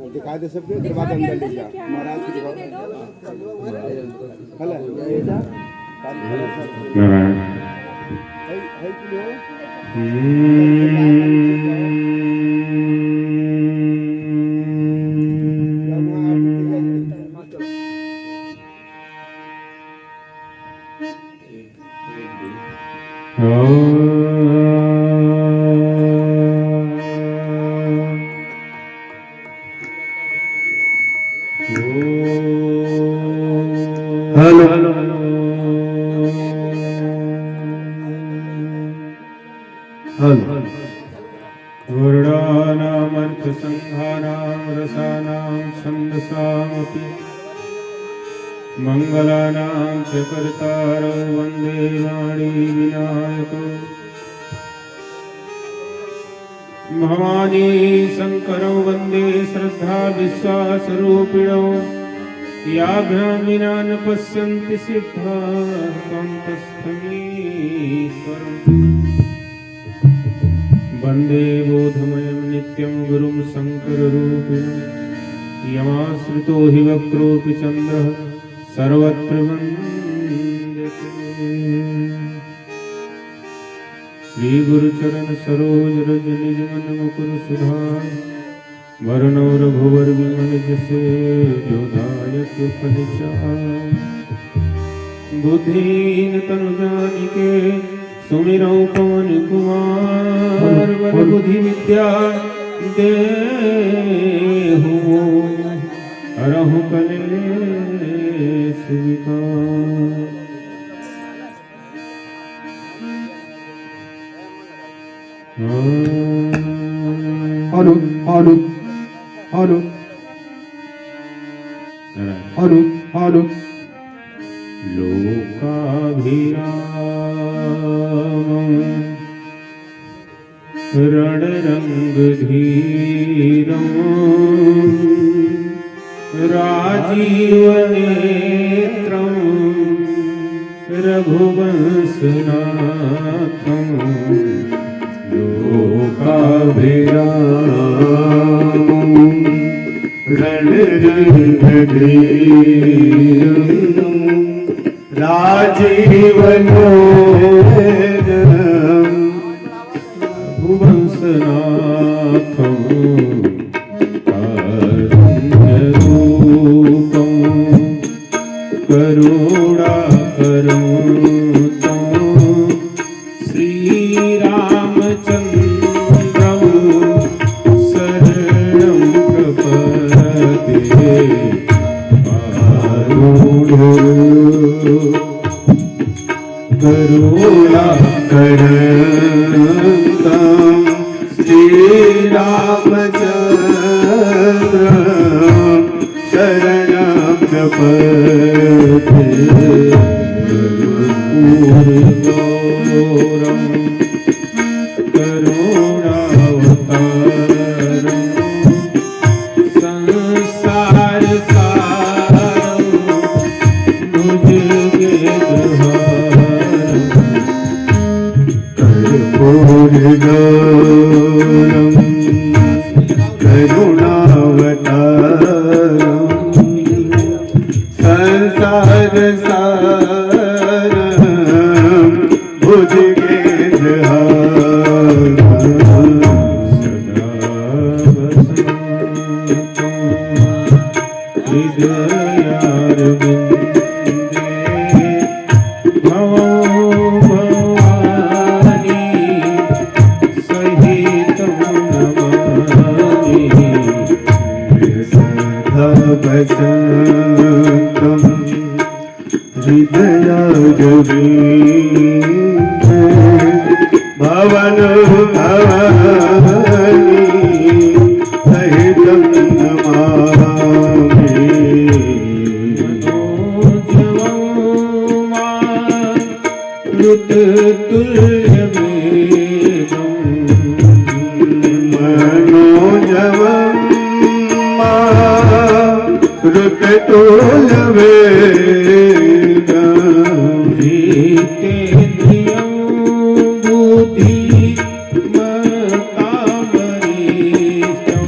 दिखा दे सबके उसके बाद अंदर ले जा महाराज की दिखाओ हला ये जा नारायण है कि लो हेलो हेलो वर्णानामर्थ संघानां रसानां छन्दसामपि मंगलानां च कर्तारौ वन्दे वाणी विनायको भवानी शंकरौ वन्दे श्रद्धा विश्वासरूपिणौ याभ्यां विना न पश्यन्ति सिद्धा स्वान्तस्थमीश्वरम् वन्दे बोधमयं नित्यं गुरुं शङ्कररूपिणं यमाश्रितो हि वक्रोऽपि चन्द्रः सर्वत्र वन्द्यते श्रीगुरुचरण सरोज रज निज मन मुकुर सुधार वरणो रघुवर विमल जसे जोदायक फलचार बुद्धिहीन तनु जानिके सुमिरौ पवन कुमार वर बुद्धि विद्या देहु हरहु कलेश विकार hello hello hello hello hello लोकाभिरामं रणरङ्गधीरं राजीवनेत्रं रघुवंशनाथं लोकाभिरामं रणरङ्गधीरं राजीवनेत्रं भुवंसनाथं कारुण्यरूपं करुणाकरं तं श्रीरामचन्द्रं शरणं प्रपद्ये करुणाकरं श्रीरामचन्द्रं शरणं प्रपद्ये कर्पूरगौरं करुणावतारं संसारसारं भुजगेन्द्रहारं कर्पूरगौरं करुणावतारं संसारसारं भुजगेन्द्रहारं सदा वसन्तं हृदयारविन्दे भवं भवानी सहितं नमामि सदा वसन्तं हृदयारविन्दे भवन भवानी सहितं नमामि मनोजवं ऋतुतुल्यवेगं जितेन्द्रियं बुद्धिमतां वरिष्ठं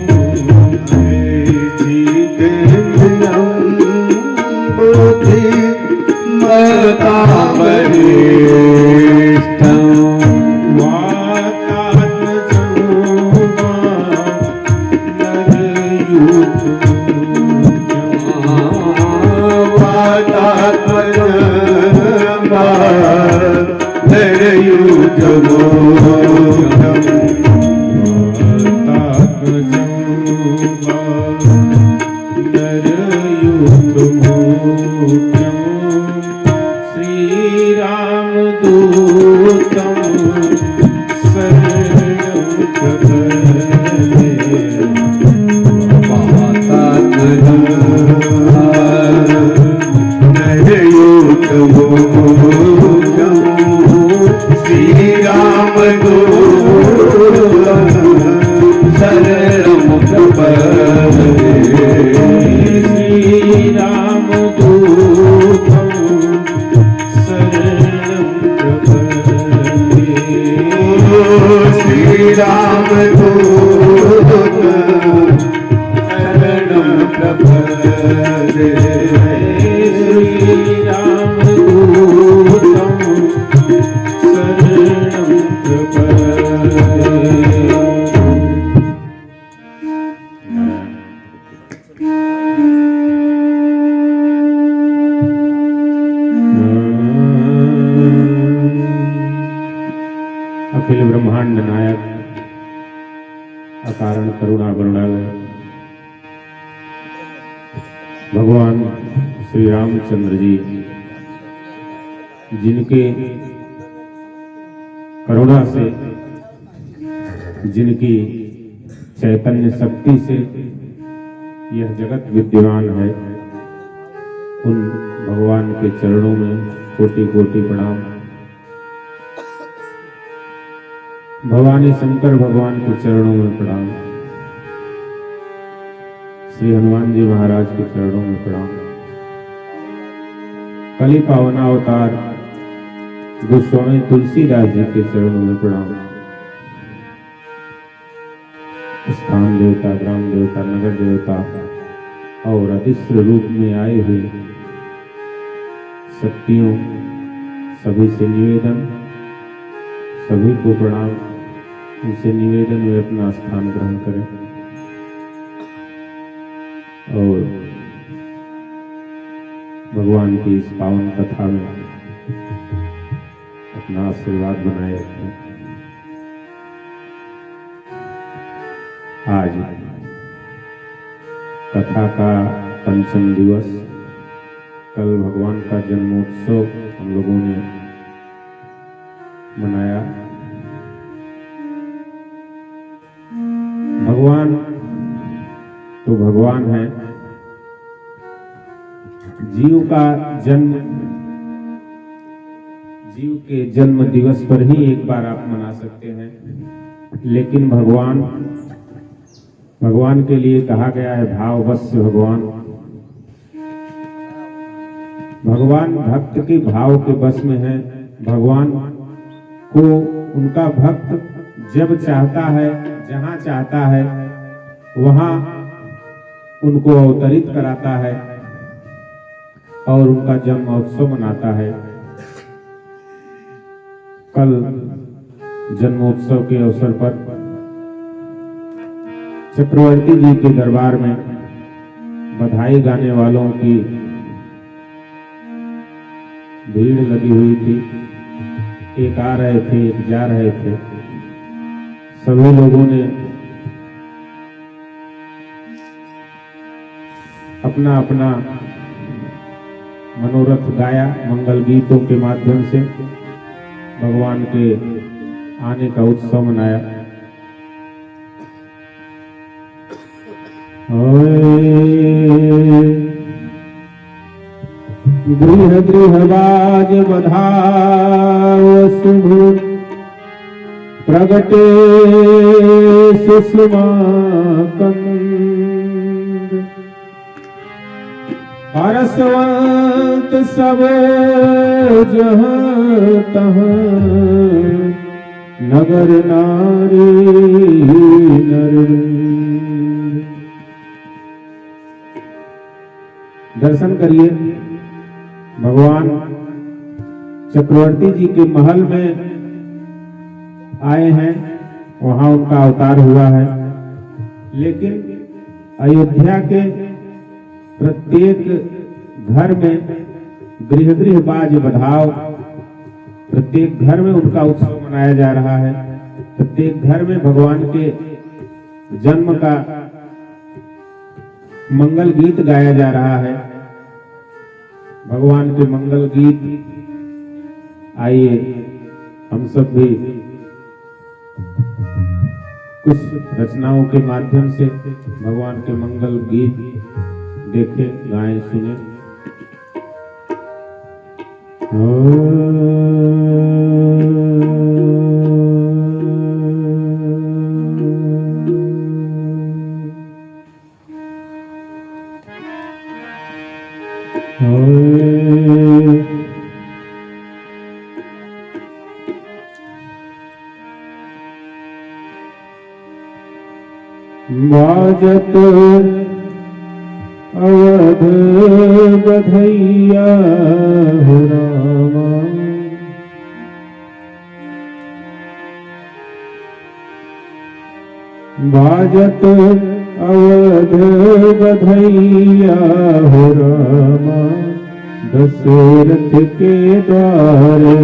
अखिल ब्रह्मांड नायक अकारण करुणा वरुणालय भगवान श्री रामचंद्र जी, जिनके करुणा से, जिनकी चैतन्य शक्ति से यह जगत विद्यमान है, उन भगवान के चरणों में कोटि कोटि प्रणाम। भवानी शंकर भगवान के चरणों में प्रणाम। श्री हनुमान जी महाराज के चरणों में प्रणाम। कली पावना अवतार गोस्वामी तुलसीदास जी के चरणों में प्रणाम। स्थान देवता, ग्राम देवता, नगर देवता और अदृश्य रूप में आए हुए शक्तियों, सभी से निवेदन, सभी को प्रणाम। उनसे निवेदन में अपना स्थान ग्रहण करें और भगवान की इस पावन कथा में अपना आशीर्वाद बनाए रखें। आज कथा का पंचम दिवस, कल भगवान का जन्मोत्सव हम लोगों ने मनाया। भगवान तो भगवान है। जीव का जन्म, जीव के जन्म दिवस पर ही एक बार आप मना सकते हैं, लेकिन भगवान के लिए कहा गया है भाववश्य भगवान। भगवान भक्त के भाव के बस में है। भगवान को उनका भक्त जब चाहता है, जहां चाहता है, वहां उनको अवतरित कराता है और उनका जन्मोत्सव मनाता है। कल जन्मोत्सव के अवसर पर चक्रवर्ती जी के दरबार में बधाई गाने वालों की भीड़ लगी हुई थी। एक आ रहे थे, एक जा रहे थे। सभी लोगों ने अपना अपना मनोरथ गाया, मंगल गीतों के माध्यम से भगवान के आने का उत्सव मनाया। गृह गृह बाज बधाव शुभ, प्रगटे सुषमा कंद, हरसवंत सब जहाँ तहाँ, नगर नारी नर। दर्शन करिए, भगवान चक्रवर्ती जी के महल में आए हैं, वहां उनका अवतार हुआ है। लेकिन अयोध्या के प्रत्येक घर में गृह गृह बाज बधाओ, प्रत्येक घर में उनका उत्सव मनाया जा रहा है। प्रत्येक घर में भगवान के जन्म का मंगल गीत गाया जा रहा है। भगवान के मंगल गीत, आइए हम सब भी कुछ रचनाओं के माध्यम से भगवान के मंगल गीत देखें, गाएं, सुने। बाजत अवध बधैया हो रामा, बाजत अवध बधैया हो रामा, दशरथ के द्वारे।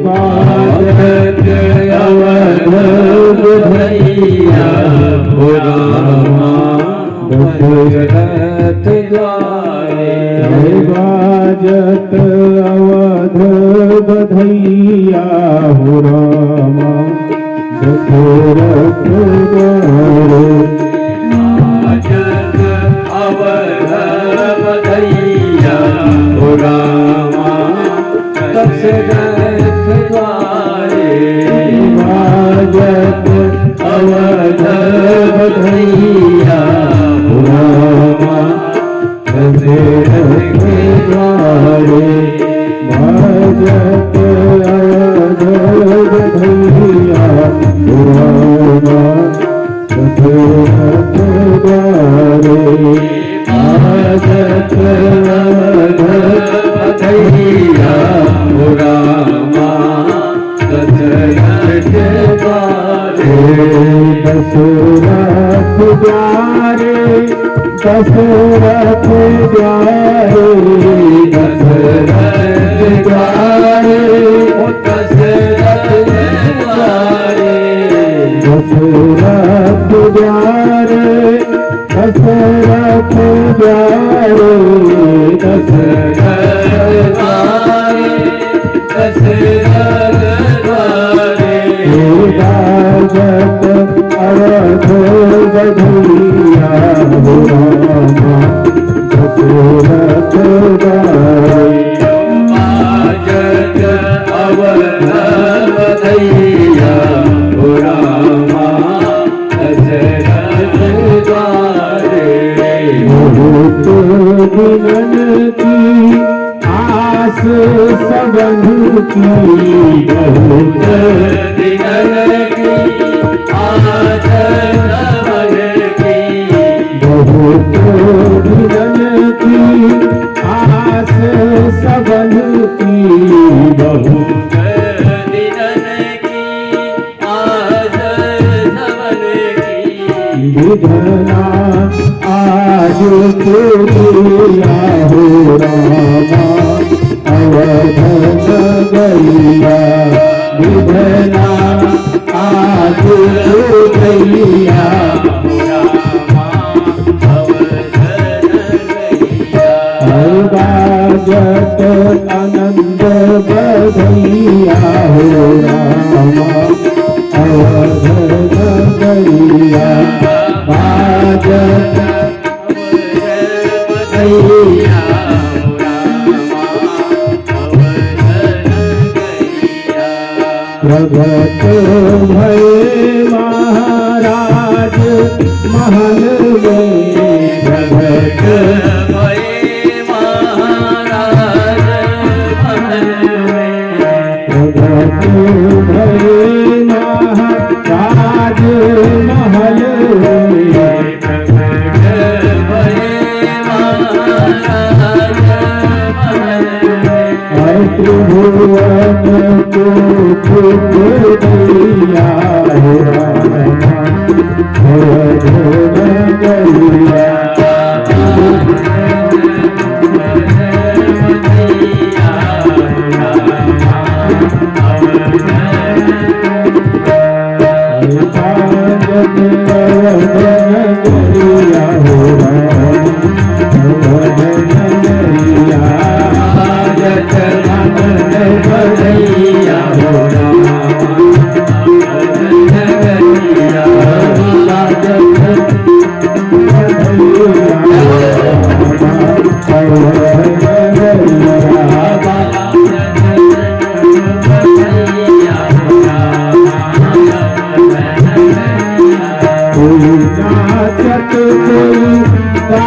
बाजत अवध बधैया हो रामा, दशरथ द्वारे। बाजत अवध बधैया हो रामा, दशरथ द्वारे। बाजत अवध बधैया हो रामा, दशरथ द्वारे। बाजत अवध बधैया हो रामा, दशरथ द्वारे। बाजत अवध बधैया हो रामा, दशरथ द्वारे। बाजत अवध बधैया हो रामा, दशरथ द्वारे। दशरथ द्वारे, दशरथ द्वारे, दशरथ द्वारे, ओ दशरथ द्वारे। दशरथ द्वारे, दशरथ द्वारे, दशरथ द्वारे, दशरथ द्वारे। बाजत अवध बधैया हो रामा, दशरथ द्वारे। बाजत अवध बधैया हो रामा, दशरथ द्वारे। बहुत दिनन की आस सबन की, बहुत दिनन की आस सबन की। बहुत दिनन की आस सबन की, बहुत दिनन की आस सबन की। विधना आज तेरिया हो रामा, अवध नगरिया। विधना आज तेरिया हो रामा, अवध नगरिया। बाजत आनंद बधैया हो रामा, अवध नगरिया। बाजत बधैया हो रामा, अवध नगरिया। प्रगट भय महाराज महल में, प्रगट भये महाराज महल में। प्रगट भय महाराज महल में। प्रगट भये महाराज महल में। त्रिभुवन को सुख दिया हो रामा, अवध नगरिया।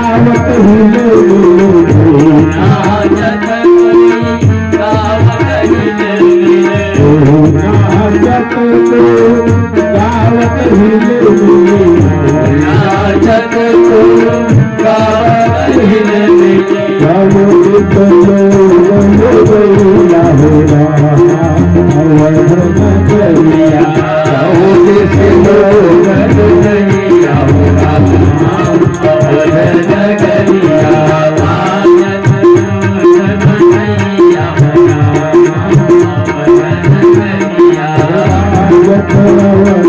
गावत हिले मिले नाचत कोई गावत हिले मिले नाचत को गावत हिले मिले नाचत को गावत हिले मिले गावत चलो गैया हो अवध नगरिया गावत से लोग नगरिया होगा अवध नगरिया मानत नगरिया होगा अवध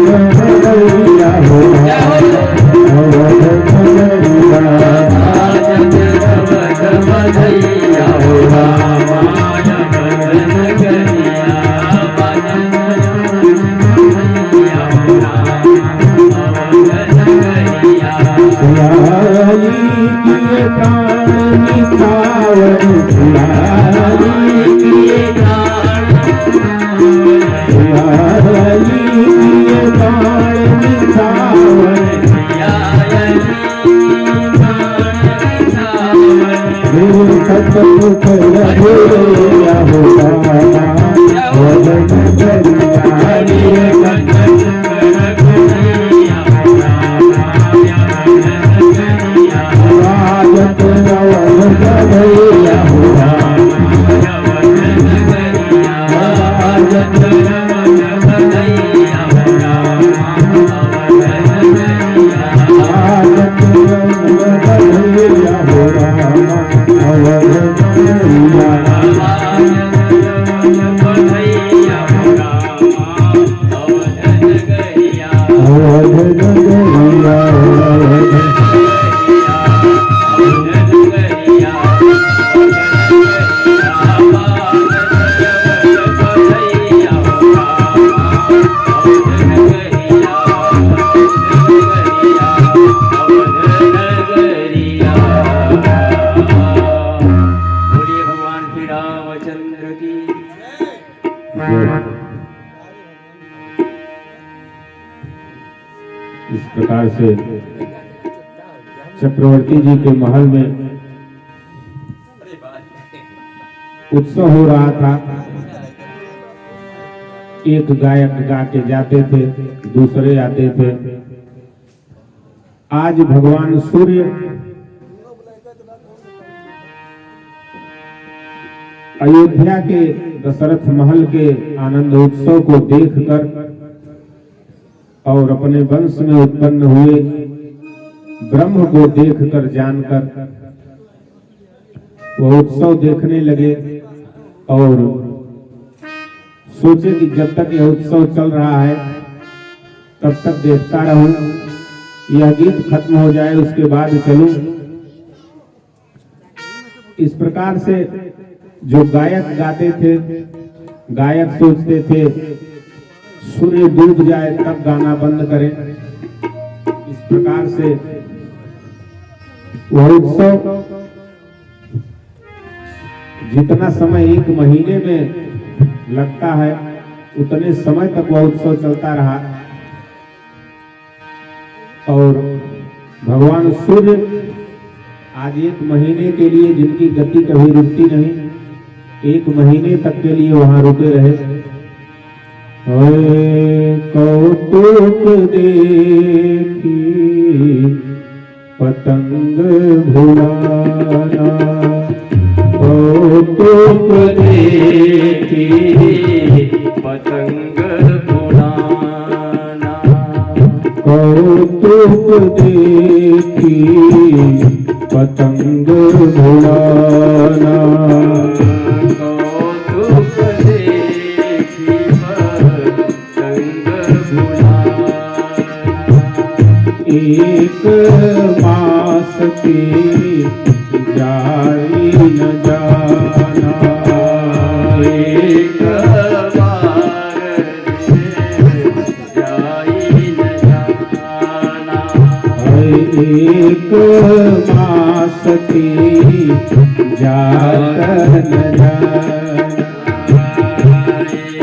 नगरिया गैया हो अवध नगरिया बधैया होगा मानत नगरिया बधैया होगा अवध नगरिया सियाली किए प्राण निखावन सियाली किए प्राण सियाली किए प्राण निखावन सतपुख रघुया होगा अवध नगरिया राजत अवध नगरिया होगा राजत अवध नगरिया होगा अवध नगरिया अवध नगरिया बोलिए भगवान श्री रामचंद्र की इस प्रकार से चक्रवर्ती जी के महल में उत्सव हो रहा था। एक गायक गा के जाते थे, दूसरे आते थे। आज भगवान सूर्य अयोध्या के दशरथ महल के आनंद उत्सव को देखकर और अपने वंश में उत्पन्न हुए ब्रह्म को देखकर जानकर वह उत्सव देखने लगे और सोचे कि जब तक यह उत्सव चल रहा है तब तक देखता रहूं, यह गीत खत्म हो जाए उसके बाद चलूं। इस प्रकार से जो गायक गाते थे, गायक सोचते थे सूर्य डूब जाए तब गाना बंद करें। इस प्रकार से वह उत्सव जितना समय 1 महीने में लगता है उतने समय तक वह उत्सव चलता रहा और भगवान सूर्य आज 1 महीने के लिए, जिनकी गति कभी रुकती नहीं, 1 महीने तक के लिए वहां रुके रहे। कौतुक देखी पतंग भुलाना, कौतुक देखी पतंग उड़ाना, कौतुक देखी पतंग भुलाना, कौतुक देखी पतंग उड़ाना। एक मास की जाई न जाना, एक बार जाई न जाना, एक मास की जात न जाना,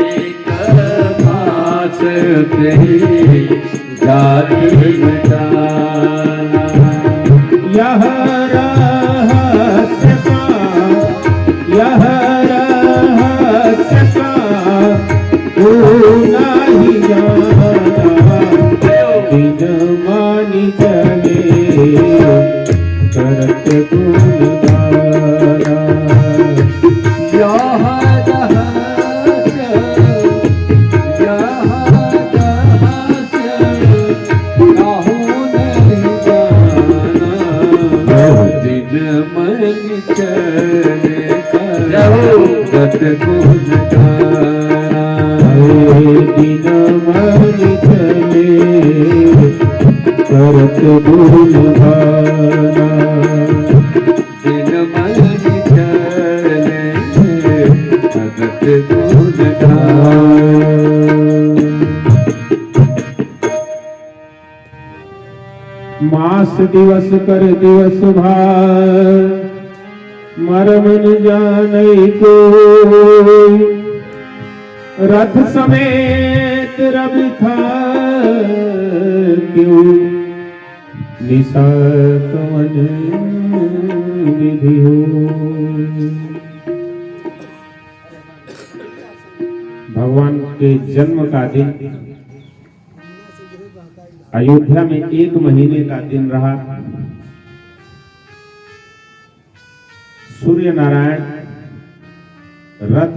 एक मास की जाई न जाना। यह रहस्य का, यह रहस्य का तू नहीं जाना, बिन मानी चले करत गुणगाना। यह रहस्य, यह रहस्य काहू नहीं जाना, दिन मन चले करत गुणगाना। दिन मन चले करत गुणगाना। दिन मन चले करत गुणगाना। मास दिवस कर दिवस भार, मर्म न जानै कोई, रथ समेत रवि था क्यों, निशा कवन विधि हो। भगवान के जन्म का दिन अयोध्या में 1 महीने का दिन रहा। सूर्य नारायण रथ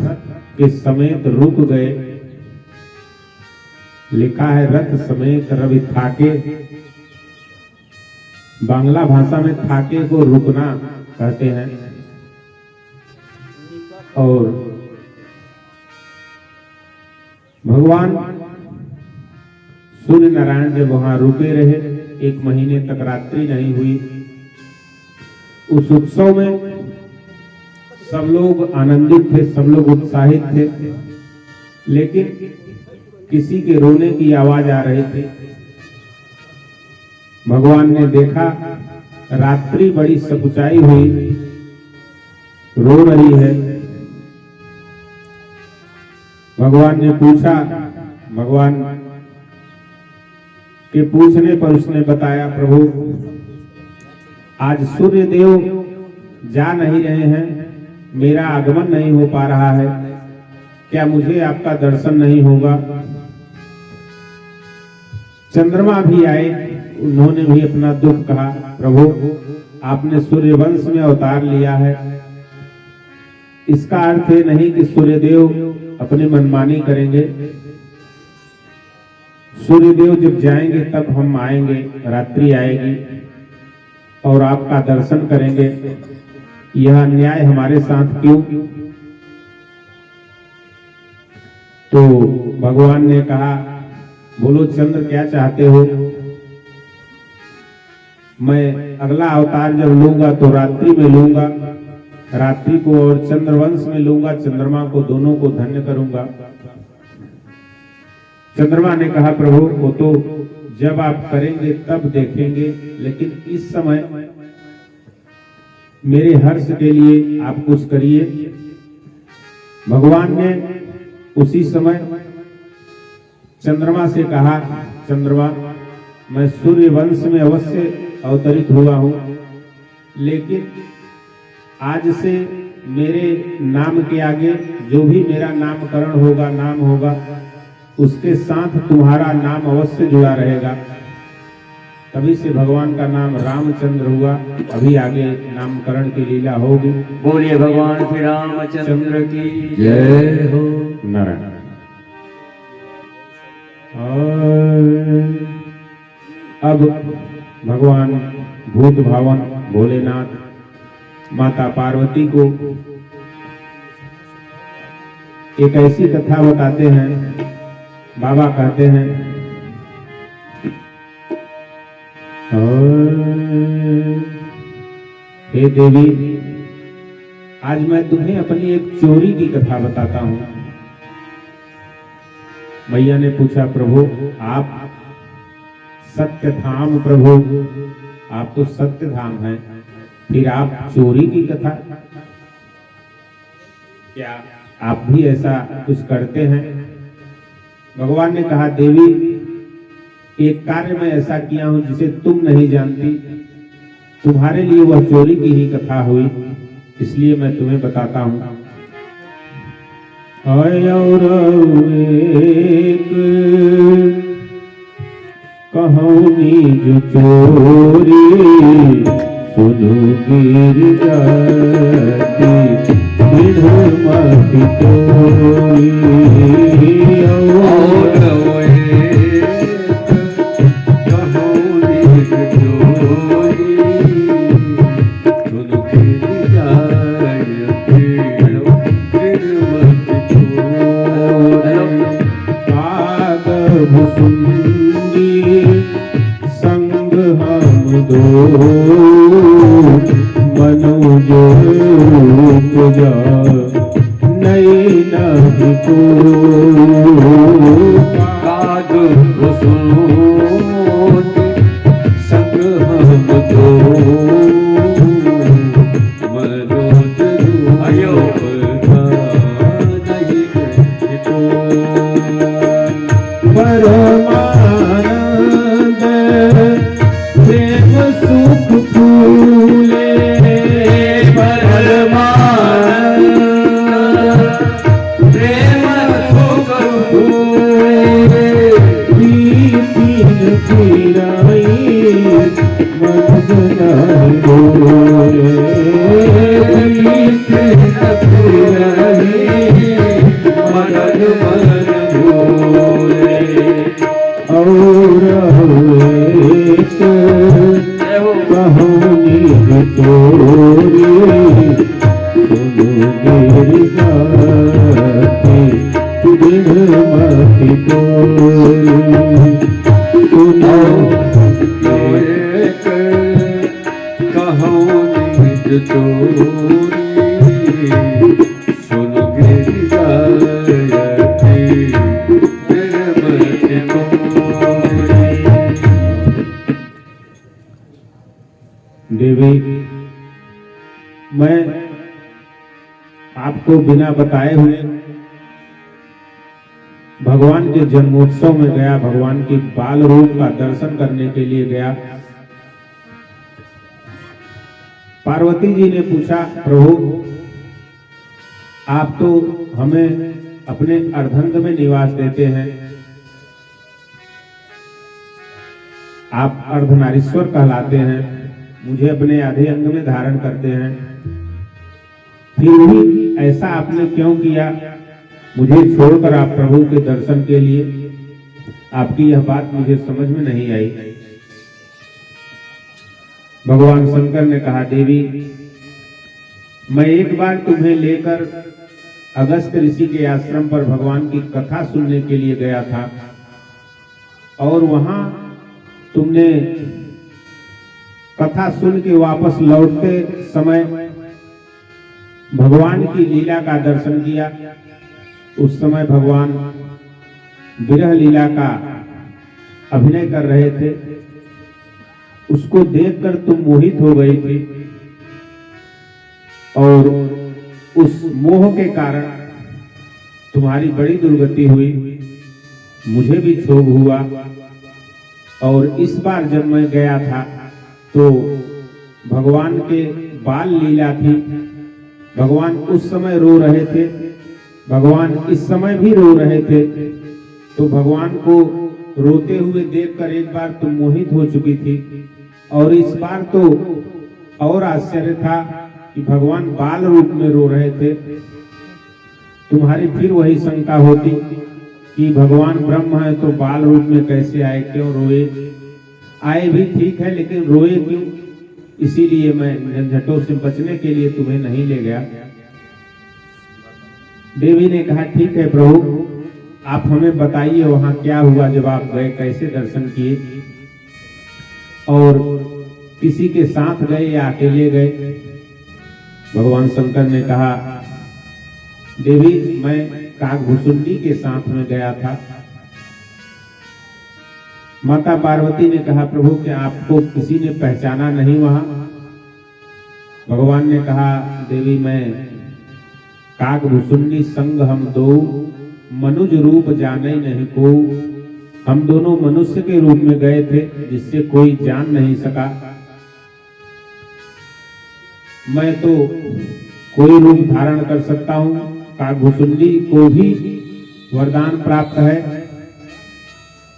के समेत रुक गए। लिखा है रथ समेत रवि थाके। बांग्ला भाषा में थाके को रुकना कहते हैं। और भगवान सूर्य नारायण जब वहां रुके रहे, 1 महीने तक रात्रि नहीं हुई। उस उत्सव में सब लोग आनंदित थे, सब लोग उत्साहित थे, लेकिन किसी के रोने की आवाज आ रही थी। भगवान ने देखा रात्रि बड़ी सकुचाई हुई, रो रही है। भगवान ने पूछा, भगवान के पूछने पर उसने बताया, प्रभु आज सूर्य देव जा नहीं रहे हैं, मेरा आगमन नहीं हो पा रहा है, क्या मुझे आपका दर्शन नहीं होगा? चंद्रमा भी आए, उन्होंने भी अपना दुख कहा, प्रभु आपने सूर्य वंश में अवतार लिया है, इसका अर्थ है नहीं कि सूर्यदेव अपनी मनमानी करेंगे। सूर्यदेव जब जाएंगे तब हम आएंगे, रात्रि आएगी और आपका दर्शन करेंगे। यह अन्याय हमारे साथ क्यों? तो भगवान ने कहा, बोलो चंद्र क्या चाहते हो? मैं अगला अवतार जब लूंगा तो रात्रि में लूंगा, रात्रि को और चंद्रवंश में लूंगा, चंद्रमा को, दोनों को धन्य करूंगा। चंद्रमा ने कहा, प्रभु वो तो जब आप करेंगे तब देखेंगे, लेकिन इस समय मेरे हर्ष के लिए आप कुछ करिए। भगवान ने उसी समय चंद्रमा से कहा, चंद्रमा मैं सूर्य वंश में अवश्य अवतरित हुआ हूं, लेकिन आज से मेरे नाम के आगे जो भी मेरा नामकरण होगा, नाम होगा, उसके साथ तुम्हारा नाम अवश्य जुड़ा रहेगा। तभी से भगवान का नाम रामचंद्र हुआ। अभी आगे नामकरण की लीला होगी। बोलिए भगवान श्री रामचंद्र की जय हो। नारायण। अब भगवान भूत भावन भोलेनाथ माता पार्वती को एक ऐसी कथा बताते हैं। बाबा कहते हैं, हे देवी, आज मैं तुम्हें अपनी एक चोरी की कथा बताता हूं। मैया ने पूछा, प्रभु आप सत्य धाम, प्रभु आप तो सत्य धाम हैं, फिर आप चोरी की कथा? क्या आप भी ऐसा कुछ करते हैं? भगवान ने कहा, देवी एक कार्य मैं ऐसा किया हूं जिसे तुम नहीं जानती। तुम्हारे लिए वह चोरी की ही कथा हुई, इसलिए मैं तुम्हें बताता हूँ। और एक कहानी जो चोरी सुनो गिर जाती मत चोरी। और कहानी चोरी सुन गिर जाती भुसुंडी संग हम दो मनोज पूजा नहीं नहीं को काग संग हम दो मनोज अयो परमानंद प्रेम सुख फूले परमानंद प्रेम सुख फूले तीन पीराई मन नहीं बोले तीन पीराई मन बोले और एक कहानी चोरी सुनो गिर जाती दिन मत चोरी। सुनो एक कहानी चोरी सुन गिर जाती देवी, मैं आपको बिना बताए हुए भगवान के जन्मोत्सव में गया, भगवान की बाल रूप का दर्शन करने के लिए गया। पार्वती जी ने पूछा, प्रभु आप तो हमें अपने अर्धंग में निवास देते हैं, आप अर्धनारीश्वर कहलाते हैं, मुझे अपने आधे अंग में धारण करते हैं, फिर भी ऐसा आपने क्यों किया? मुझे छोड़कर आप प्रभु के दर्शन के लिए? आपकी यह बात मुझे समझ में नहीं आई। भगवान शंकर ने कहा, देवी मैं एक बार तुम्हें लेकर अगस्त ऋषि के आश्रम पर भगवान की कथा सुनने के लिए गया था, और वहां तुमने कथा सुन के वापस लौटते समय भगवान की लीला का दर्शन किया। उस समय भगवान विरह लीला का अभिनय कर रहे थे, उसको देखकर तुम मोहित हो गई थी, और उस मोह के कारण तुम्हारी बड़ी दुर्गति हुई, मुझे भी क्षोभ हुआ। और इस बार जब मैं गया था तो भगवान के बाल लीला थी, भगवान उस समय रो रहे थे, भगवान इस समय भी रो रहे थे, तो भगवान को रोते हुए देखकर एक बार तुम मोहित हो चुकी थी, और इस बार तो और आश्चर्य था कि भगवान बाल रूप में रो रहे थे। तुम्हारी फिर वही शंका होती कि भगवान ब्रह्म है तो बाल रूप में कैसे आए, क्यों रोए? आए भी ठीक है, लेकिन रोए क्यों? इसीलिए मैं झंझटों से बचने के लिए तुम्हें नहीं ले गया। देवी ने कहा, ठीक है प्रभु, आप हमें बताइए वहां क्या हुआ जब आप गए, कैसे दर्शन किए, और किसी के साथ गए या अकेले गए? भगवान शंकर ने कहा, देवी मैं काकभुसुंडी के साथ में गया था। माता पार्वती ने कहा, प्रभु क्या आपको किसी ने पहचाना नहीं वहां? भगवान ने कहा, देवी मैं काकभुसुंडी संग हम दो मनुज रूप जाने नहीं को। हम दोनों मनुष्य के रूप में गए थे, जिससे कोई जान नहीं सका। मैं तो कोई रूप धारण कर सकता हूँ। काकभुसुंडी को भी वरदान प्राप्त है,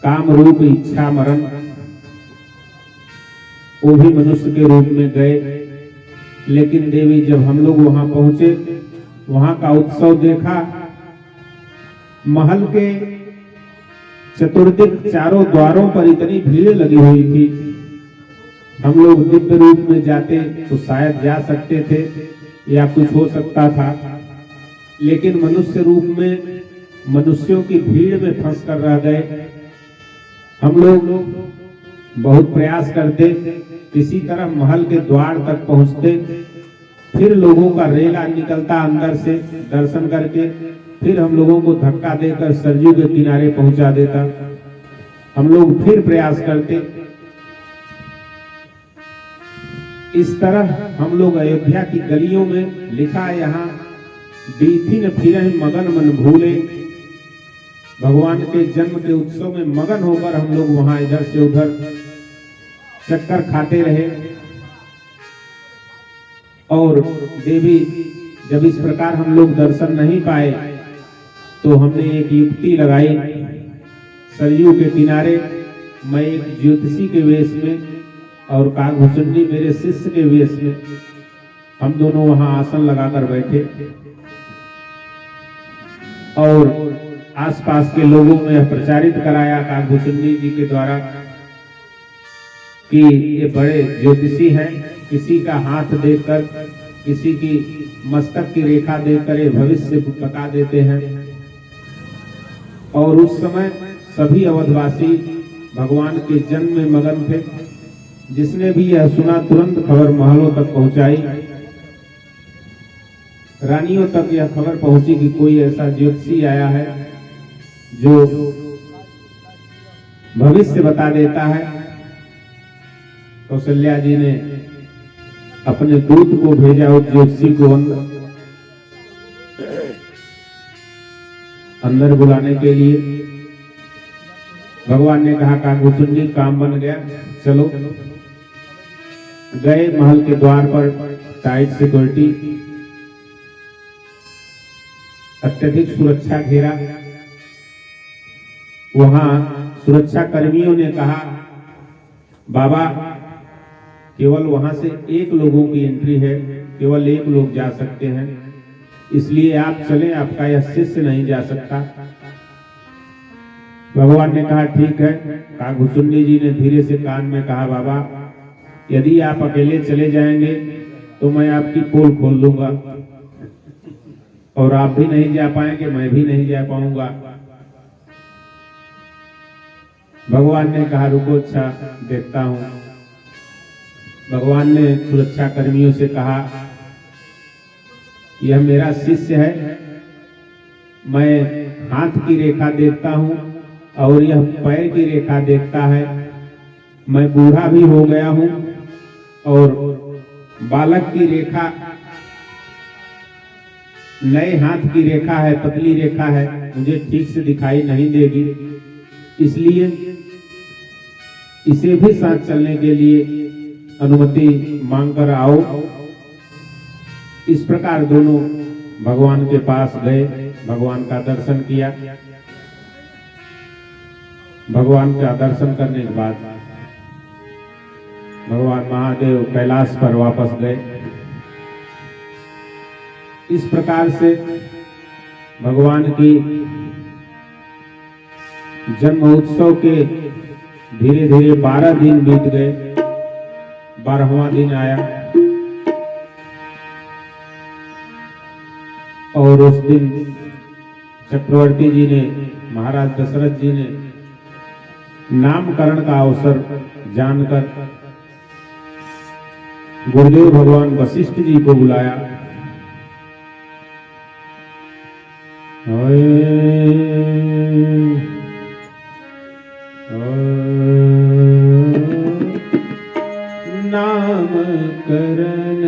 काम रूप इच्छा मरण। वो भी मनुष्य के रूप में गए, लेकिन देवी जब हम लोग वहां पहुंचे, वहां का उत्सव देखा, महल के चतुर्दिक चारों द्वारों पर इतनी भीड़ लगी हुई थी। हम लोग दिव्य रूप में जाते तो शायद जा सकते थे या कुछ हो सकता था, लेकिन मनुष्य रूप में मनुष्यों की भीड़ में फंस कर रह गए। हम लोग बहुत प्रयास करते, किसी तरह महल के द्वार तक पहुंचते, फिर लोगों का रेला निकलता अंदर से दर्शन करके, फिर हम लोगों को धक्का देकर सरयू के किनारे पहुंचा देता। हम लोग फिर प्रयास करते। इस तरह हम लोग अयोध्या की गलियों में, लिखा है यहाँ, बीथिन फिरहि मगन मन भूले। भगवान के जन्म के उत्सव में मगन होकर हम लोग वहां इधर से उधर चक्कर खाते रहे। और देवी जब इस प्रकार हम लोग दर्शन नहीं पाए तो हमने एक युक्ति लगाई। सरयू के किनारे मैं एक ज्योतिषी के वेश में और काकभुसुंडी मेरे शिष्य के वेश में, हम दोनों वहां आसन लगाकर बैठे और आसपास के लोगों में प्रचारित कराया काकभुसुंडी जी के द्वारा कि ये बड़े ज्योतिषी हैं। किसी का हाथ देखकर, किसी की मस्तक की रेखा देखकर ये भविष्य बता देते हैं। और उस समय सभी अवधवासी भगवान के जन्म में मगन थे। जिसने भी यह सुना तुरंत खबर महलों तक पहुंचाई। रानियों तक यह खबर पहुंची कि कोई ऐसा ज्योतिषी आया है जो भविष्य बता देता है। कौशल्या जी ने अपने दूत को भेजा उस ज्योतिषी को अंदर बुलाने के लिए। भगवान ने कहा काकभुसुंडी काम बन गया, चलो। गए महल के द्वार पर, टाइट सिक्योरिटी, अत्यधिक सुरक्षा घेरा। वहां सुरक्षा कर्मियों ने कहा बाबा केवल वहां से एक लोगों की एंट्री है, केवल एक लोग जा सकते हैं, इसलिए आप चलें, आपका यह शिष्य नहीं जा सकता। भगवान ने कहा ठीक है। काकभुसुंडी जी ने धीरे से कान में कहा बाबा यदि आप अकेले चले जाएंगे तो मैं आपकी पोल खोल दूंगा और आप भी नहीं जा पाएंगे, मैं भी नहीं जा पाऊंगा। भगवान ने कहा रुको, अच्छा देखता हूं। भगवान ने सुरक्षा कर्मियों से कहा यह मेरा शिष्य है, मैं हाथ की रेखा देखता हूं और यह पैर की रेखा देखता है। मैं बूढ़ा भी हो गया हूं और बालक की रेखा, नए हाथ की रेखा है, पतली रेखा है, मुझे ठीक से दिखाई नहीं देगी, इसलिए इसे भी साथ चलने के लिए अनुमति मांगकर आओ। इस प्रकार दोनों भगवान के पास गए, भगवान का दर्शन किया। भगवान का दर्शन करने के बाद भगवान महादेव कैलाश पर वापस गए। इस प्रकार से भगवान की जन्म उत्सव के धीरे धीरे 12 दिन बीत गए। 12वां दिन आया और उस दिन चक्रवर्ती जी ने, महाराज दशरथ जी ने नामकरण का अवसर जानकर गुरुदेव भगवान वशिष्ठ जी को बुलाया। नामकरण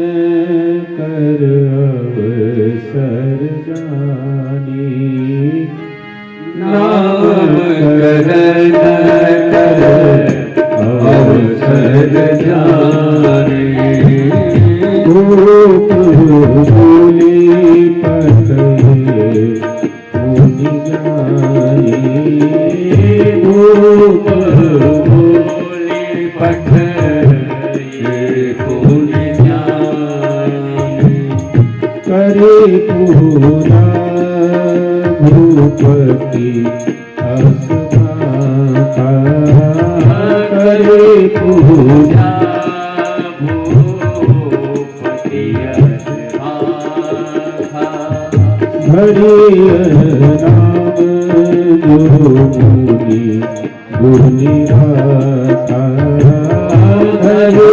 कर अवसर जानी, नामकरण कर अवसर जानी। भूप भूले पठे मुनि ज्ञानी भूप भूले पठे मुनि ज्ञानी करे पूरा भूपति अस्माका करे पूजा भूपति अस्माका हरे राम जो मुनि गुनि राखा हरे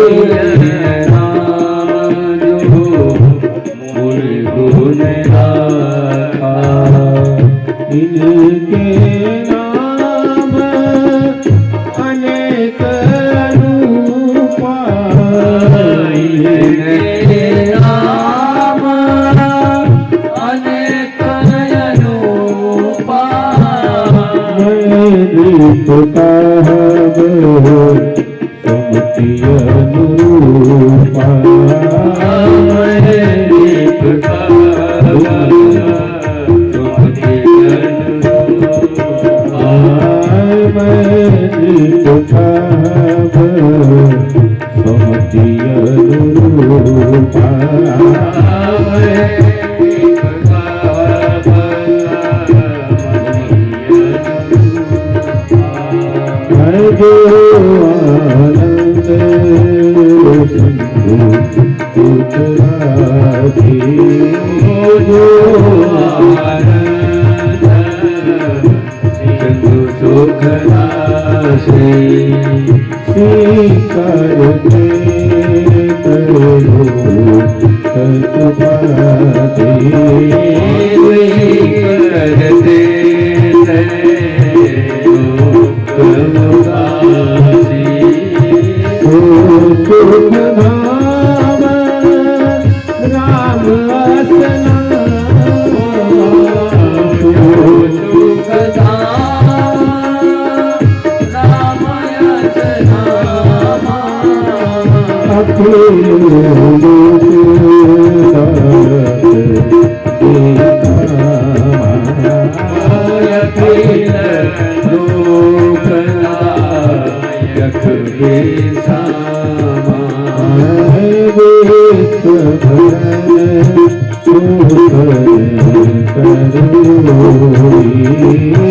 इनके नाम अनेक रूपा इनके नाम अनेक रूपा दीपता सुमति अनुरूपा सुमति अनुरूपा जो आनंद सिंधु सुतरासी जो आनंद सिंधु सुखरासी करते करो सतुपाती करते सुख धाम राम असना सुख धाम राम असना अखिल लोक अखिल लोकनायक के सामा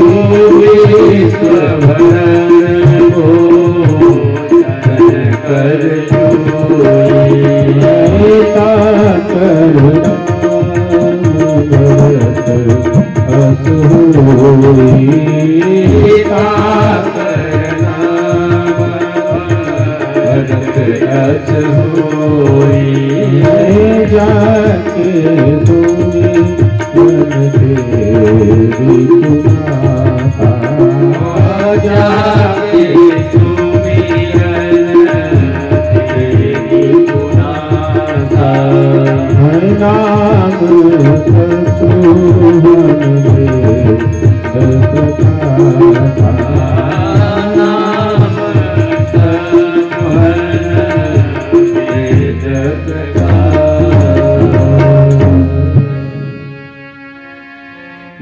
विश्व भरण भोजन कर भरत जाके सुनी मन देवी तुम्हारा जाके सुमिरन तेरी पुनासा नाम ससुवन नाम सत्वन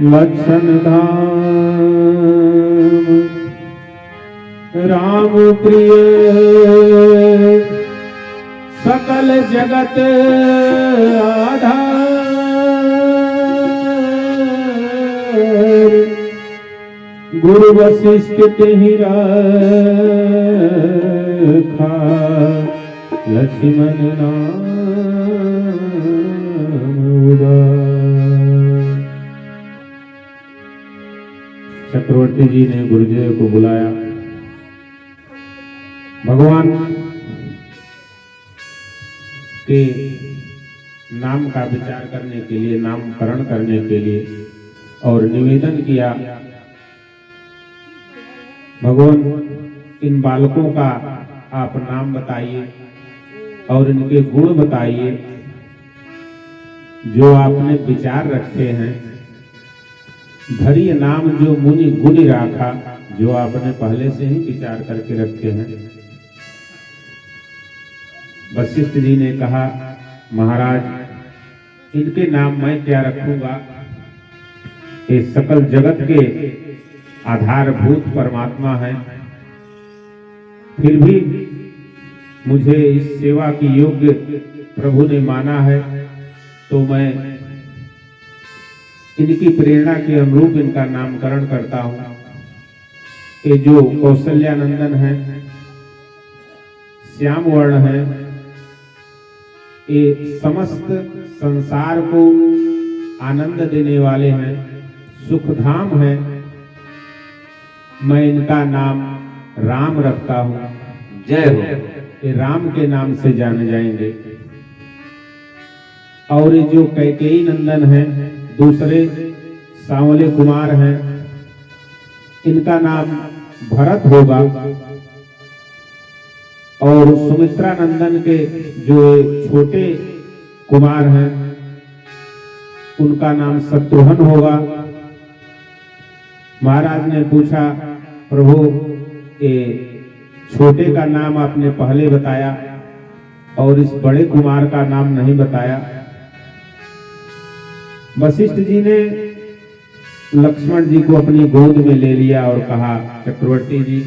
लक्षण धाम राम प्रिय सकल जगत आधार गुरु वशिष्ठ तेहि रखा लक्ष्मण नाम उदार। चक्रवर्ती जी ने गुरुदेव को बुलाया। भगवान के नाम का विचार करने के लिए, नामकरण करने के लिए और निवेदन किया, भगवान इन बालकों का आप नाम बताइए और इनके गुण बताइए जो आपने विचार रखे हैं। धरिय नाम जो मुनि गुण राखा, जो आपने पहले से ही विचार करके रखे हैं। वशिष्ठ जी ने कहा महाराज इनके नाम मैं क्या रखूंगा, ये सकल जगत के आधारभूत परमात्मा है, फिर भी मुझे इस सेवा की योग्य प्रभु ने माना है, तो मैं इनकी प्रेरणा के अनुरूप इनका नामकरण करता हूँ। ये जो कौशल्यानंदन है, श्याम वर्ण है, ये समस्त संसार को आनंद देने वाले हैं, सुखधाम है। मैं इनका नाम राम रखता हूँ। जय हो। ये राम के नाम से जाने जाएंगे। और ये जो कैकेयी नंदन है, दूसरे सांवले कुमार हैं, इनका नाम भरत होगा। और सुमित्रा नंदन के जो छोटे कुमार हैं, उनका नाम शत्रुघ्न होगा। महाराज ने पूछा, प्रभु ये छोटे का नाम आपने पहले बताया और इस बड़े कुमार का नाम नहीं बताया। वशिष्ठ जी ने लक्ष्मण जी को अपनी गोद में ले लिया और कहा, चक्रवर्ती जी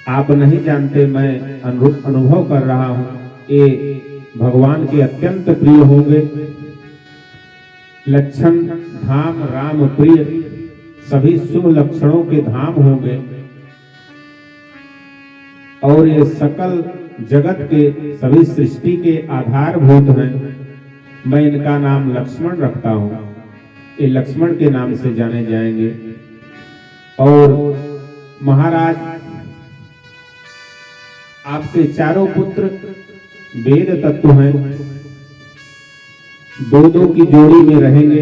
आप नहीं जानते, मैं अनुभव कर रहा हूं, ये भगवान के अत्यंत प्रिय होंगे। लक्षण धाम राम प्रिय, सभी शुभ लक्षणों के धाम होंगे। और ये सकल जगत के सभी सृष्टि के आधारभूत हैं। मैं इनका नाम लक्ष्मण रखता हूं। ये लक्ष्मण के नाम से जाने जाएंगे। और महाराज आपके चारों पुत्र वेद तत्व हैं, दो दो की जोड़ी में रहेंगे।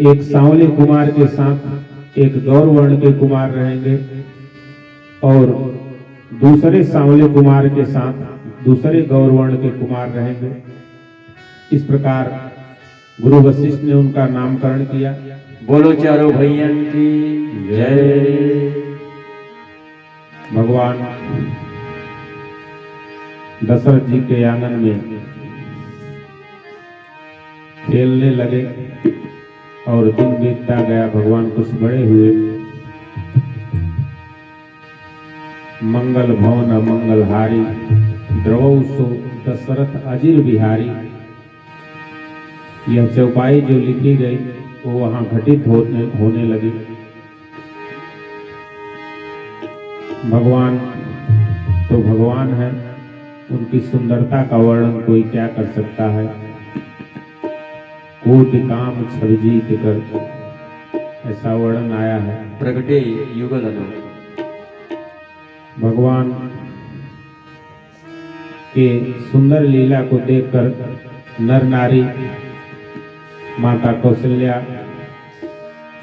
एक सांवले कुमार के साथ एक गौर वर्ण के कुमार रहेंगे और दूसरे सांवले कुमार के साथ दूसरे गौर वर्ण के कुमार रहेंगे। इस प्रकार गुरु वशिष्ठ ने उनका नामकरण किया। बोलो चारों भैयन की जय। भगवान दशरथ जी के आंगन में खेलने लगे और दिन बीतता गया। भगवान कुछ बड़े हुए। मंगल भवन अमंगलहारी, द्रवौ सो दशरथ अजिर बिहारी। यह चौपाई जो लिखी गई वो वहां घटित होने लगी। भगवान तो भगवान है, उनकी सुंदरता का वर्णन कोई क्या कर सकता है। कोटि काम छवि जीत कर, ऐसा वर्णन आया है। प्रगटे युगल अनु। भगवान के सुंदर लीला को देखकर नर नारी, माता कौशल्या,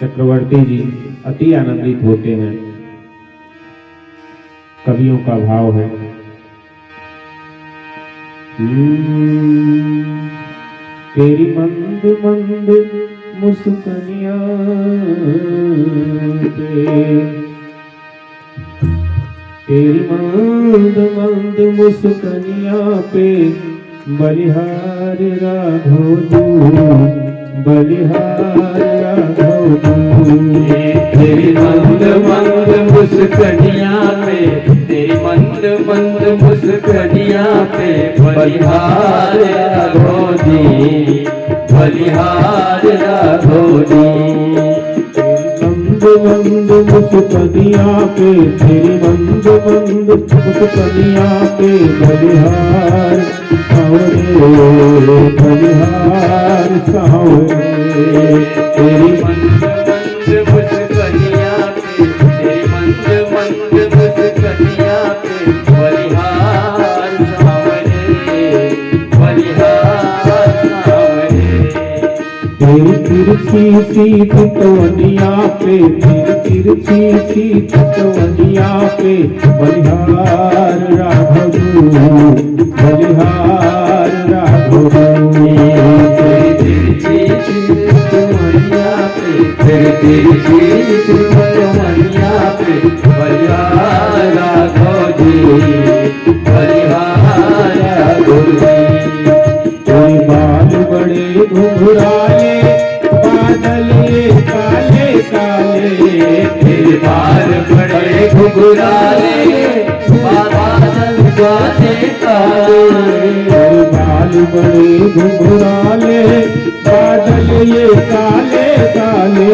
चक्रवर्ती जी अति आनंदित होते हैं। कवियों का भाव है, तेरी मंद मंद मुस्कानियां पे, तेरी मंद मंद मुस्कानियां पे बलिहार राघव तू, बलिहार राघव तू। तेरी मंद मंद मुस्कानियां पे, तेरी मंद मंद मुस्कानियां पे बलिहार राघव जी, बलिहार राघव जी। मंद मंद मुस्कानियां पे, तेरी मंद मंद मुस्कानियां पे बलिहार सावरे, बलिहार सावरे। तेरी मंद मंद मुस्कानियां पे, तेरी मंद मंद मुस्कानियां पे बलिहार सावरे, बलिहार सावरे। तेरी तिरछी सी चितवनिया पे, तेरी तिरछी सी चितवनिया पे बलिहार राघव, बलिहार राघव। तेरी तिरछी चितवनिया पे, तेरी तिरछी चितवनिया पे बलिहार राघव जी, बलिहार राघव जी। घुंघराले बादल ये काले काले तेरे बाल बड़े घुंघराले बादल काले काले बाल बड़े घुंघराले बादल ये काले काले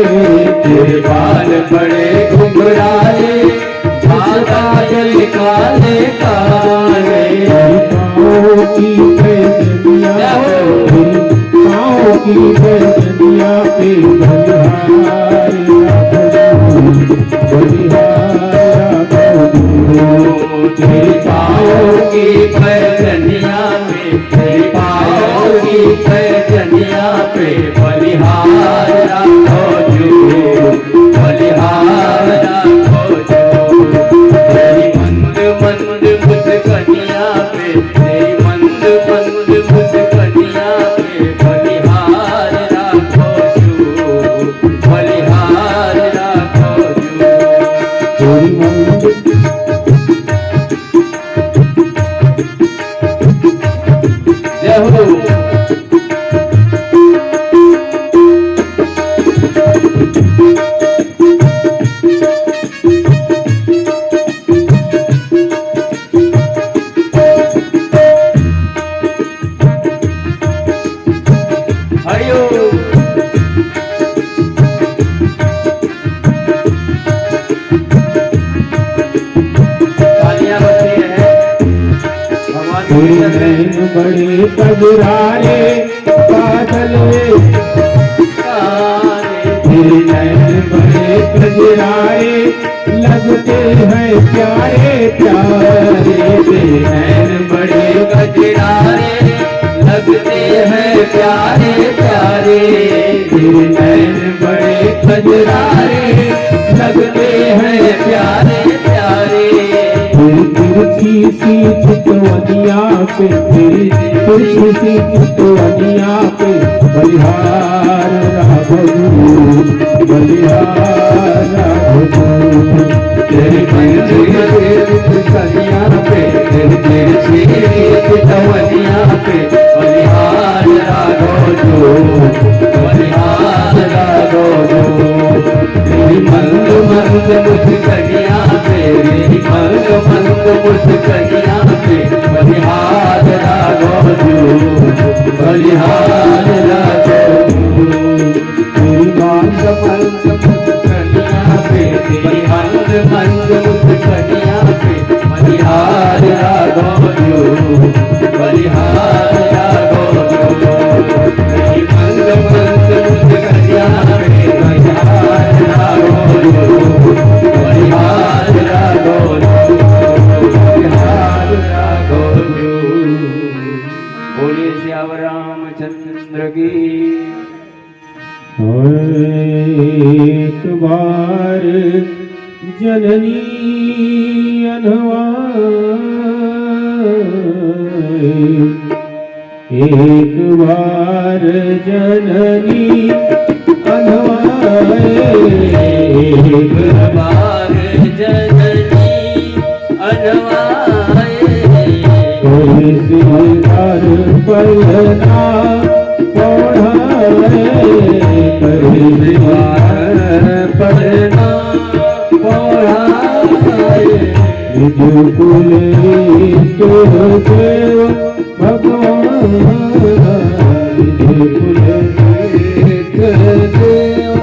तेरे बाल बड़े घुंघराले बादल काले काले पाँव की पैजनिया पाँव की पैजनिया पे बलिहार तेरे पाँव की पैजनिया पे तेरे पाँव की पैजनिया पे बलिहार राखो जो बलिहार राखो जो तेरी मंद मंद मुस्कनिया पे तेरी मंद मंद मुस्कनिया पे बलिहार राखो जो बलिहार राखो जो जय हो बड़े कजरारे बादल तेरे नैन बड़े कजरारे लगते हैं प्यारे प्यारे तेरे नैन बड़े कजरारे लगते हैं प्यारे प्यारे तेरे नैन बड़े कजरारे लगते हैं प्यारे प्यारे तिरछी सी चितवनिया पे तिरछी सी चितवनिया पे बलिहार राघव बलिहार राघव तेरे कनिया पे तेरे चितवनिया पे बलिहार राघव जो बलिहार राघव जो तेरी मंद मंद मुस्कनिया पे तेरी मंद मंद मुस्कनिया पे बलिहार राघव जो बलिहार राघव तेरी मंद मंद मुस्कनिया पे तेरी मंद मंद मुस्कनिया पे बलिहार राघव जो बलिहार राघव जो तेरी मंद मंद मुस्कनिया पे बलिहार राघव जो बलिहार राघव बलिहार राघव जो बोले श्याम रामचंद्र की एक बार जननी एक बार जननी अनवाए एक बार जननी अनवाए कोई सिर पलना पढ़ाए कोई सिर पढ़ना पढ़ाए कुल देव भगवान कुल देव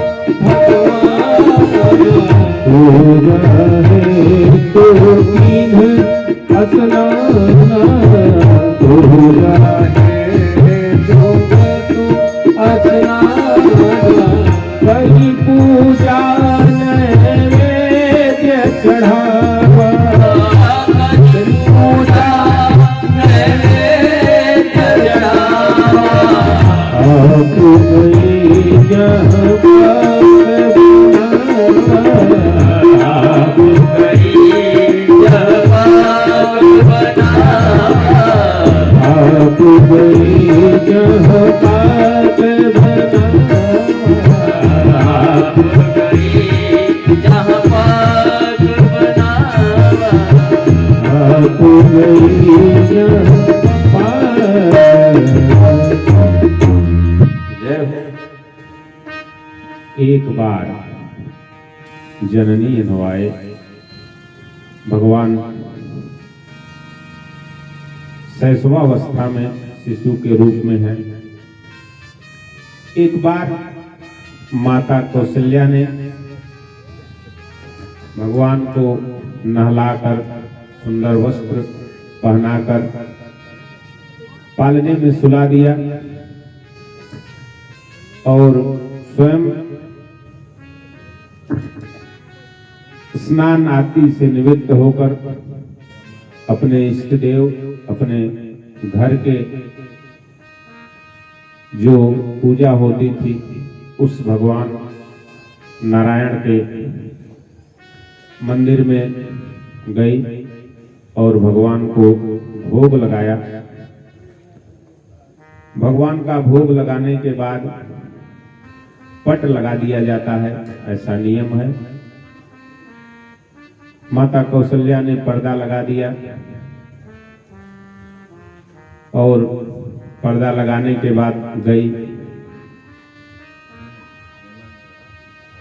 भगवान तो कीन असनाना तो कहीं पूजा नैवेद्य चढ़ावा पूजा नैवेद्य चढ़ावा आप गई जहाँ पाक बनावा आप गई जहाँ पाक बनावा आप गई जहाँ पाक बनावा आप गई जहाँ पाक बनावा आप गई जहाँ पाक एक बार जननी नवाए। भगवान शैशवावस्था में शिशु के रूप में है। एक बार माता कौशल्या ने भगवान को नहलाकर सुंदर वस्त्र पहनाकर पालने में सुला दिया और स्वयं स्नान आदि से निवृत्त होकर अपने इष्ट देव, अपने घर के जो पूजा होती थी उस भगवान नारायण के मंदिर में गई और भगवान को भोग लगाया। भगवान का भोग लगाने के बाद पट लगा दिया जाता है, ऐसा नियम है। माता कौशल्या ने पर्दा लगा दिया और पर्दा लगाने के बाद गई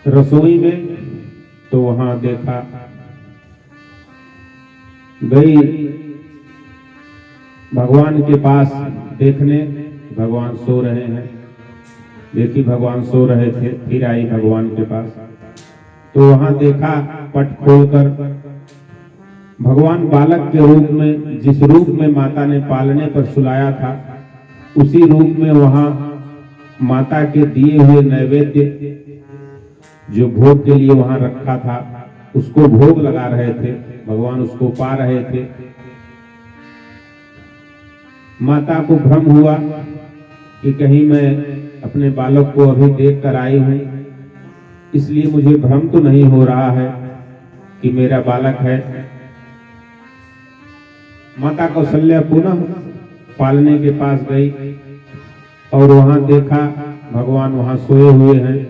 रसोई में, तो वहां देखा गई भगवान के पास देखने, भगवान सो रहे हैं। देखी भगवान सो रहे थे, फिर आई भगवान के पास, तो वहां देखा पट खोलकर भगवान बालक के रूप में, जिस रूप में माता ने पालने पर सुलाया था, उसी रूप में वहां माता के दिए हुए नैवेद्य जो भोग के लिए वहां रखा था उसको भोग लगा रहे थे। भगवान उसको पा रहे थे। माता को भ्रम हुआ कि कहीं मैं अपने बालक को अभी देख कर आई हूं, इसलिए मुझे भ्रम तो नहीं हो रहा है कि मेरा बालक है। माता कौशल्या पुनः पालने के पास गई और वहां देखा भगवान वहां सोए हुए हैं,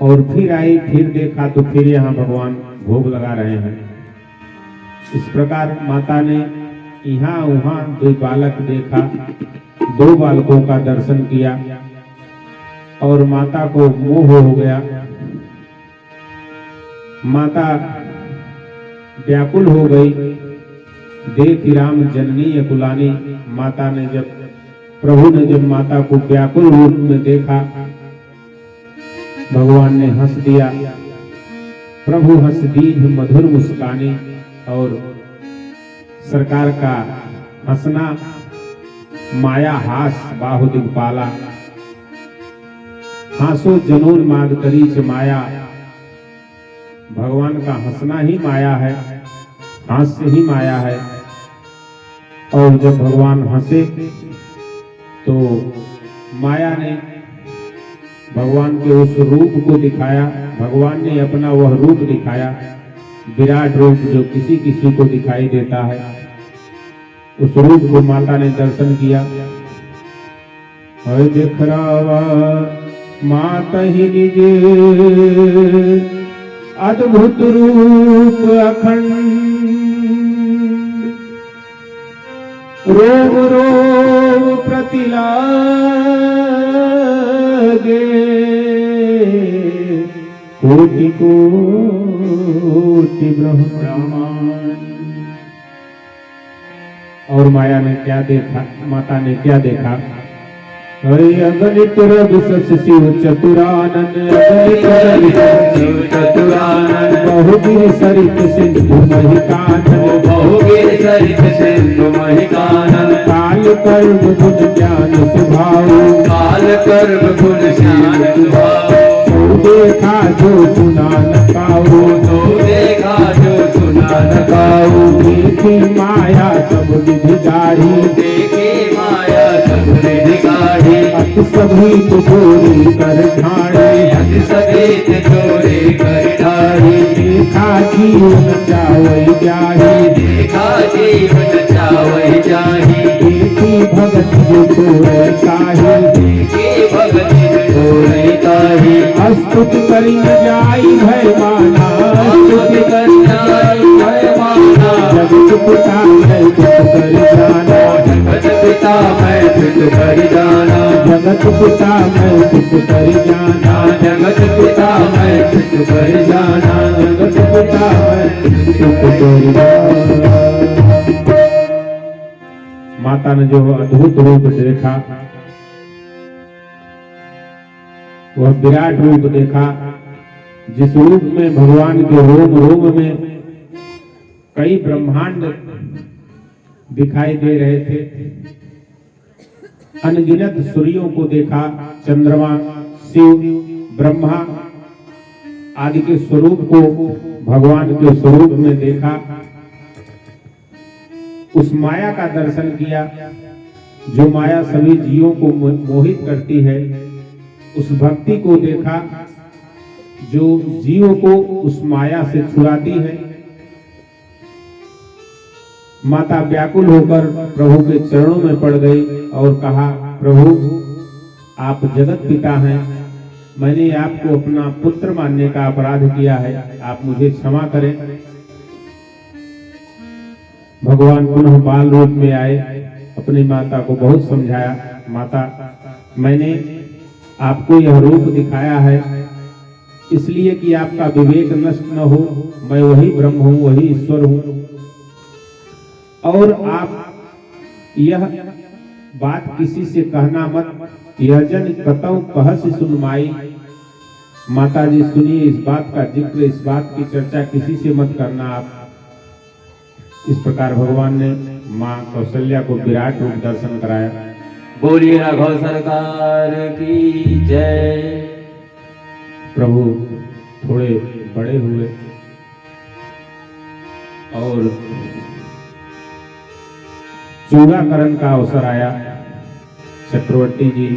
और फिर आई, फिर देखा तो फिर यहाँ भगवान भोग लगा रहे हैं। इस प्रकार माता ने यहाँ वहां दो बालक देखा, दो बालकों का दर्शन किया और माता को मोह हो गया। माता व्याकुल हो गई, देखी राम जननी अकुलानी। माता ने जब, प्रभु ने जब माता को व्याकुल रूप में देखा, भगवान ने हंस दिया। प्रभु हंस दीन मधुर मुस्कानी, और सरकार का हंसना माया हास बाहु दिगपाला। हासो जनून माद करी च माया। भगवान का हंसना ही माया है, हास्य ही माया है। और जब भगवान हंसे तो माया ने भगवान के उस रूप को दिखाया। भगवान ने अपना वह रूप दिखाया, विराट रूप जो किसी किसी को दिखाई देता है। उस रूप को माता ने दर्शन किया। हर दिखरावा माता ही निजे, अद्भुत रूप अखंड। रोम रोम प्रतिलागे, कोटि कोटि ब्रह्मांड। और माया ने क्या देखा, माता ने क्या देखा? हरे अगणित रवि शशि शिव चतुरानन, अगणित रवि शिव चतुरानन। बहुगिरि सरित सिंधु महिकानन, बहुगिरि सरित सिंधु महिकानन। काल कर्म गुण ज्ञान स्वभाव, काल कर्म गुण ज्ञान स्वभाव। सो देखा जो सुना न काऊ, सो देखा जो सुना न काऊ। देखी माया सब विधि गाढ़ी, देखी माया सब विधि गाढ़ी। अति सभी तो चोरी कर ढाड़ी, अति सभी तो चोरी कर ढाड़ी। देखा जीवन चावई जाही, देखा जीवन चावई जाही। देखी भगत जो तोरे काहे, देखी भगत जो तोरे काहे। स्तुति करी न जाई भय माना, स्तुति करी न जाई भय माना। जगत पिता मैं सुख कर जाना, जगत पिता मैं सुख कर जाना। जगत पिता मैं सुख कर जाना। माता ने जो अद्भुत रूप देखा, वह विराट रूप देखा, जिस रूप में भगवान के रोम रोम में कई ब्रह्मांड दिखाई दे रहे थे। अनगिनत सूर्यों को देखा, चंद्रमा, शिव, ब्रह्मा आदि के स्वरूप को भगवान के स्वरूप में देखा। उस माया का दर्शन किया जो माया सभी जीवों को मोहित करती है। उस भक्ति को देखा जो जीवों को उस माया से छुड़ाती है। माता व्याकुल होकर प्रभु के चरणों में पड़ गई और कहा, प्रभु आप जगत पिता हैं, मैंने आपको अपना पुत्र मानने का अपराध किया है, आप मुझे क्षमा करें। भगवान पुनः बाल रूप में आए, अपनी माता को बहुत समझाया, माता मैंने आपको यह रूप दिखाया है इसलिए कि आपका विवेक नष्ट न हो। मैं वही ब्रह्म हूँ, वही ईश्वर हूँ, और आप यह बात किसी से कहना मत, यह जन कतौ कहसि सुनमाई। माता जी सुनिए, इस बात का जिक्र, इस बात की चर्चा किसी से मत करना आप। इस प्रकार भगवान ने माँ कौशल्या को विराट रूप दर्शन कराया। बोलिए राघव सरकार की जय। प्रभु थोड़े बड़े हुए और चूड़ाकरण का अवसर आया। चक्रवर्ती जी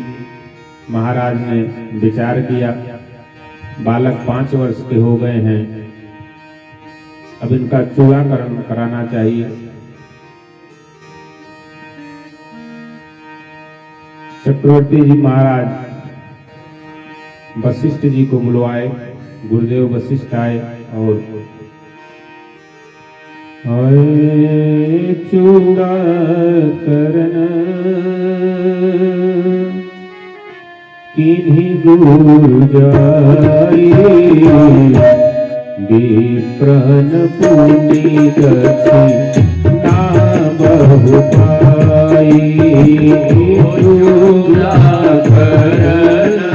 महाराज ने विचार किया, बालक 5 वर्ष के हो गए हैं, अब इनका चूड़ाकरण कराना चाहिए। चक्रवर्ती जी महाराज वशिष्ठ जी को बुलवाए, गुरुदेव वशिष्ठ आए और चूड़ा करना किन्हीं दूर जाई, विप्रन पुनीत ना बहु पाई। चूड़ा करना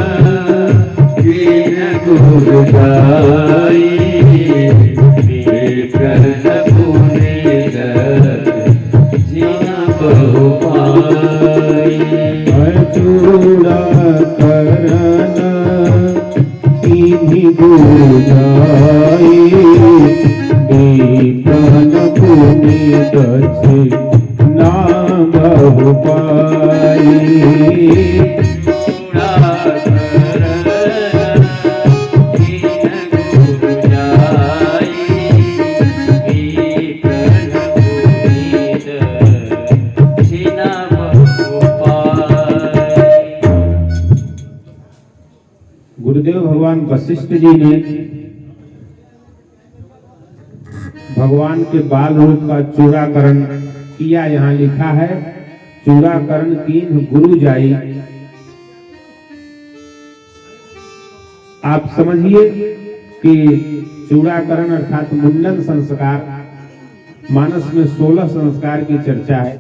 किन्हीं दूर जाई, विप्रन पुनीत ना बहु पाई। चूड़ा करना किन्हीं दूर जाई, विप्रन पुनीत ना बहु पाई। गुरुदेव भगवान वशिष्ठ जी ने भगवान के बाल रूप का चूड़ाकरण किया। यहाँ लिखा है, चूड़ाकरण कीन्ह गुरु जाई। आप समझिए कि चूड़ाकरण अर्थात मुंडन संस्कार, मानस में 16 संस्कार की चर्चा है।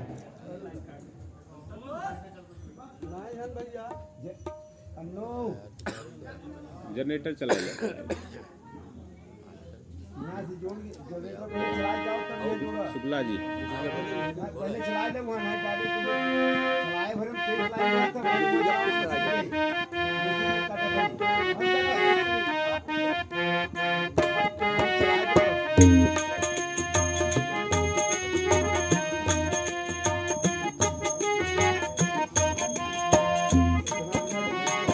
जनरेटर चलाइए। शुक्ला जी पहले चला ले, वहाँ नहीं डाले तो चलाए भरे तेज लाइन तो